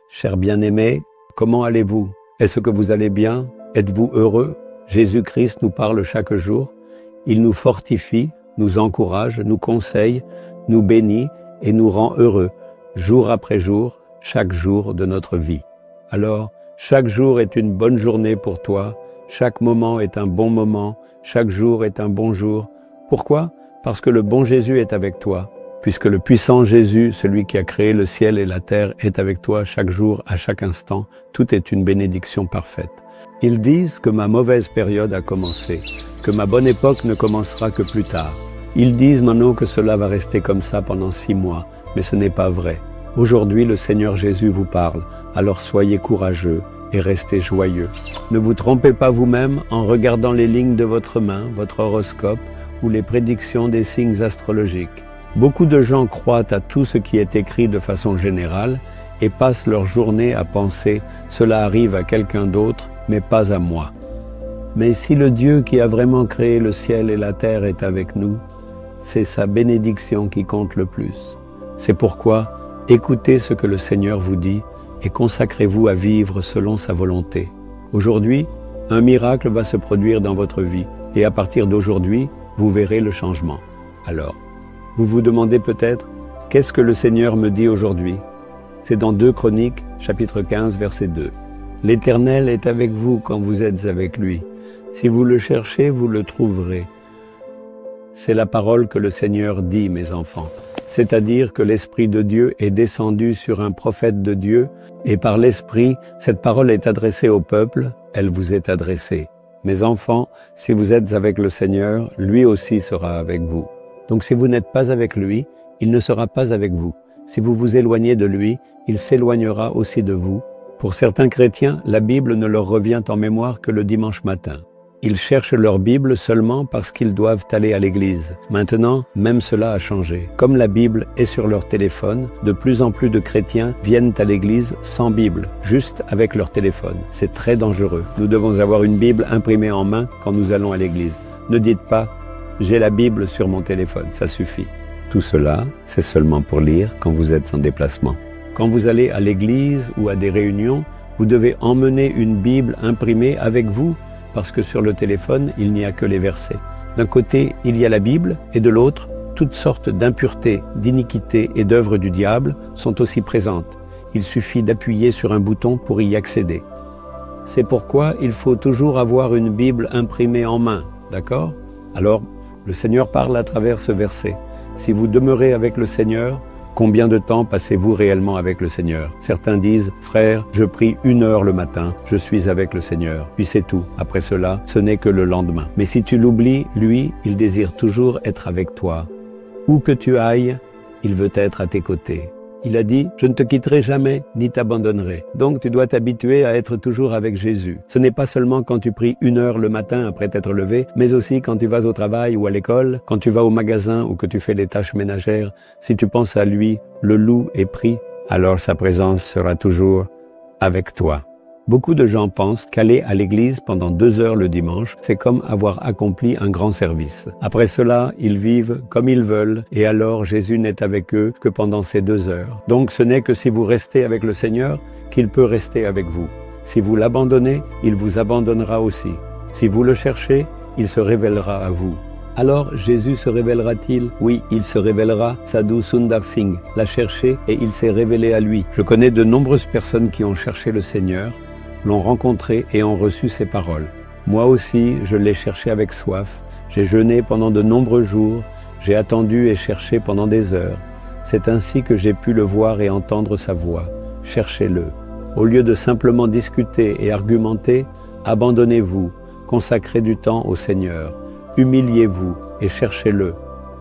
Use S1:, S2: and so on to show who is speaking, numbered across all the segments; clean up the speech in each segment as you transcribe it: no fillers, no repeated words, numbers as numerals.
S1: Chers bien-aimés, comment allez-vous? Est-ce que vous allez bien? Êtes-vous heureux? Jésus-Christ nous parle chaque jour. Il nous fortifie, nous encourage, nous conseille, nous bénit et nous rend heureux, jour après jour, chaque jour de notre vie. Alors, chaque jour est une bonne journée pour toi, chaque moment est un bon moment, chaque jour est un bon jour. Pourquoi? Parce que le bon Jésus est avec toi. Puisque le puissant Jésus, celui qui a créé le ciel et la terre, est avec toi chaque jour, à chaque instant, tout est une bénédiction parfaite. Ils disent que ma mauvaise période a commencé, que ma bonne époque ne commencera que plus tard. Ils disent maintenant que cela va rester comme ça pendant 6 mois, mais ce n'est pas vrai. Aujourd'hui, le Seigneur Jésus vous parle, alors soyez courageux et restez joyeux. Ne vous trompez pas vous-même en regardant les lignes de votre main, votre horoscope ou les prédictions des signes astrologiques. Beaucoup de gens croient à tout ce qui est écrit de façon générale et passent leur journée à penser « cela arrive à quelqu'un d'autre, mais pas à moi ». Mais si le Dieu qui a vraiment créé le ciel et la terre est avec nous, c'est sa bénédiction qui compte le plus. C'est pourquoi écoutez ce que le Seigneur vous dit et consacrez-vous à vivre selon sa volonté. Aujourd'hui, un miracle va se produire dans votre vie et à partir d'aujourd'hui, vous verrez le changement. Alors, vous vous demandez peut-être, qu'est-ce que le Seigneur me dit aujourd'hui? C'est dans 2 Chroniques, chapitre 15, verset 2. L'Éternel est avec vous quand vous êtes avec lui. Si vous le cherchez, vous le trouverez. C'est la parole que le Seigneur dit, mes enfants. C'est-à-dire que l'Esprit de Dieu est descendu sur un prophète de Dieu, et par l'Esprit, cette parole est adressée au peuple, elle vous est adressée. Mes enfants, si vous êtes avec le Seigneur, lui aussi sera avec vous. Donc si vous n'êtes pas avec lui, il ne sera pas avec vous. Si vous vous éloignez de lui, il s'éloignera aussi de vous. Pour certains chrétiens, la Bible ne leur revient en mémoire que le dimanche matin. Ils cherchent leur Bible seulement parce qu'ils doivent aller à l'église. Maintenant, même cela a changé. Comme la Bible est sur leur téléphone, de plus en plus de chrétiens viennent à l'église sans Bible, juste avec leur téléphone. C'est très dangereux. Nous devons avoir une Bible imprimée en main quand nous allons à l'église. Ne dites pas « j'ai la Bible sur mon téléphone », ça suffit. Tout cela, c'est seulement pour lire quand vous êtes en déplacement. Quand vous allez à l'église ou à des réunions, vous devez emmener une Bible imprimée avec vous, parce que sur le téléphone, il n'y a que les versets. D'un côté, il y a la Bible, et de l'autre, toutes sortes d'impuretés, d'iniquités et d'œuvres du diable sont aussi présentes. Il suffit d'appuyer sur un bouton pour y accéder. C'est pourquoi il faut toujours avoir une Bible imprimée en main, d'accord? Alors, le Seigneur parle à travers ce verset. Si vous demeurez avec le Seigneur, combien de temps passez-vous réellement avec le Seigneur? Certains disent, frère, je prie 1 heure le matin, je suis avec le Seigneur. Puis c'est tout. Après cela, ce n'est que le lendemain. Mais si tu l'oublies, lui, il désire toujours être avec toi. Où que tu ailles, il veut être à tes côtés. Il a dit, je ne te quitterai jamais, ni t'abandonnerai. Donc tu dois t'habituer à être toujours avec Jésus. Ce n'est pas seulement quand tu pries 1 heure le matin après t'être levé, mais aussi quand tu vas au travail ou à l'école, quand tu vas au magasin ou que tu fais les tâches ménagères. Si tu penses à lui, le loup est pris, alors sa présence sera toujours avec toi. Beaucoup de gens pensent qu'aller à l'église pendant 2 heures le dimanche, c'est comme avoir accompli un grand service. Après cela, ils vivent comme ils veulent et alors Jésus n'est avec eux que pendant ces 2 heures. Donc ce n'est que si vous restez avec le Seigneur qu'il peut rester avec vous. Si vous l'abandonnez, il vous abandonnera aussi. Si vous le cherchez, il se révélera à vous. Alors Jésus se révélera-t-il? Oui, il se révélera. Sadhu Sundar Singh l'a cherché et il s'est révélé à lui. Je connais de nombreuses personnes qui ont cherché le Seigneur, l'ont rencontré et ont reçu ses paroles. Moi aussi, je l'ai cherché avec soif. J'ai jeûné pendant de nombreux jours. J'ai attendu et cherché pendant des heures. C'est ainsi que j'ai pu le voir et entendre sa voix. Cherchez-le. Au lieu de simplement discuter et argumenter, abandonnez-vous, consacrez du temps au Seigneur. Humiliez-vous et cherchez-le.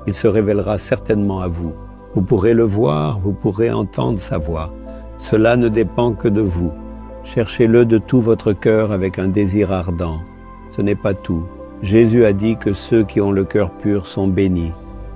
S1: Il se révélera certainement à vous. Vous pourrez le voir, vous pourrez entendre sa voix. Cela ne dépend que de vous. Cherchez-le de tout votre cœur avec un désir ardent. Ce n'est pas tout. Jésus a dit que ceux qui ont le cœur pur sont bénis,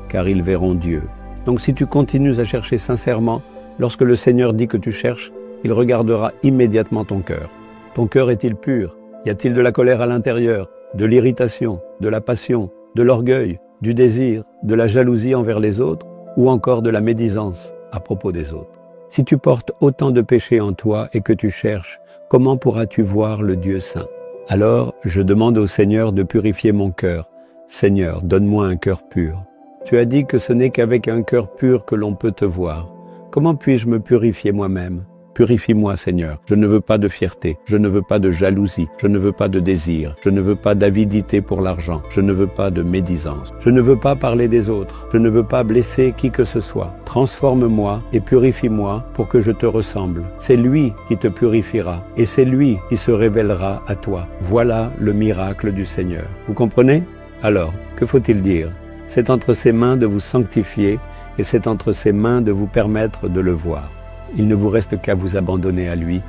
S1: car ils verront Dieu. Donc si tu continues à chercher sincèrement, lorsque le Seigneur dit que tu cherches, il regardera immédiatement ton cœur. Ton cœur est-il pur? Y a-t-il de la colère à l'intérieur? de l'irritation, de la passion, de l'orgueil, du désir, de la jalousie envers les autres ou encore de la médisance à propos des autres. Si tu portes autant de péchés en toi et que tu cherches, comment pourras-tu voir le Dieu saint? Alors, je demande au Seigneur de purifier mon cœur. Seigneur, donne-moi un cœur pur. Tu as dit que ce n'est qu'avec un cœur pur que l'on peut te voir. Comment puis-je me purifier moi-même? Purifie-moi, Seigneur. Je ne veux pas de fierté, je ne veux pas de jalousie, je ne veux pas de désir, je ne veux pas d'avidité pour l'argent, je ne veux pas de médisance. Je ne veux pas parler des autres, je ne veux pas blesser qui que ce soit. Transforme-moi et purifie-moi pour que je te ressemble. C'est lui qui te purifiera et c'est lui qui se révélera à toi. Voilà le miracle du Seigneur. Vous comprenez? Alors, que faut-il dire? C'est entre ses mains de vous sanctifier et c'est entre ses mains de vous permettre de le voir. Il ne vous reste qu'à vous abandonner à lui.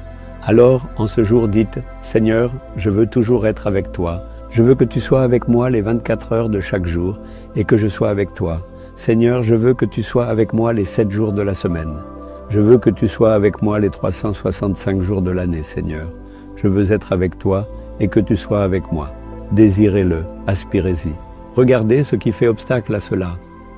S1: Alors, en ce jour, dites, « Seigneur, je veux toujours être avec toi. Je veux que tu sois avec moi les 24 heures de chaque jour et que je sois avec toi. Seigneur, je veux que tu sois avec moi les 7 jours de la semaine. Je veux que tu sois avec moi les 365 jours de l'année, Seigneur. Je veux être avec toi et que tu sois avec moi. Désirez-le, aspirez-y. » Regardez ce qui fait obstacle à cela.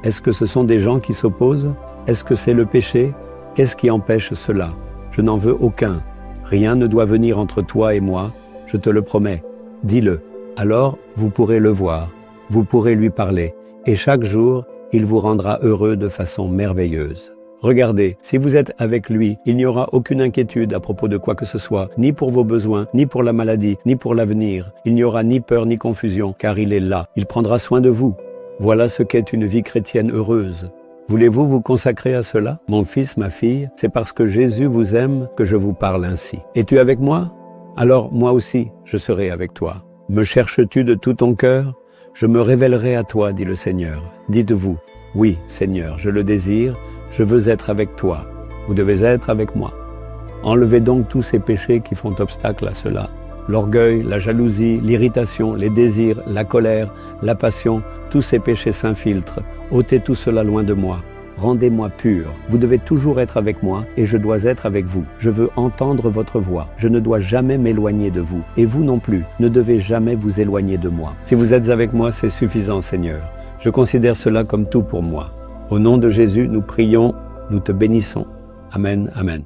S1: Est-ce que ce sont des gens qui s'opposent? Est-ce que c'est le péché? Qu'est-ce qui empêche cela? Je n'en veux aucun. Rien ne doit venir entre toi et moi, je te le promets. Dis-le. Alors, vous pourrez le voir, vous pourrez lui parler, et chaque jour, il vous rendra heureux de façon merveilleuse. Regardez, si vous êtes avec lui, il n'y aura aucune inquiétude à propos de quoi que ce soit, ni pour vos besoins, ni pour la maladie, ni pour l'avenir. Il n'y aura ni peur ni confusion, car il est là. Il prendra soin de vous. Voilà ce qu'est une vie chrétienne heureuse. Voulez-vous vous consacrer à cela? Mon fils, ma fille, c'est parce que Jésus vous aime que je vous parle ainsi. Es-tu avec moi? Alors moi aussi, je serai avec toi. Me cherches-tu de tout ton cœur? Je me révélerai à toi, dit le Seigneur. Dites-vous, oui, Seigneur, je le désire, je veux être avec toi. Vous devez être avec moi. Enlevez donc tous ces péchés qui font obstacle à cela. L'orgueil, la jalousie, l'irritation, les désirs, la colère, la passion, tous ces péchés s'infiltrent. Ôtez tout cela loin de moi. Rendez-moi pur. Vous devez toujours être avec moi et je dois être avec vous. Je veux entendre votre voix. Je ne dois jamais m'éloigner de vous. Et vous non plus, ne devez jamais vous éloigner de moi. Si vous êtes avec moi, c'est suffisant, Seigneur. Je considère cela comme tout pour moi. Au nom de Jésus, nous prions, nous te bénissons. Amen, amen.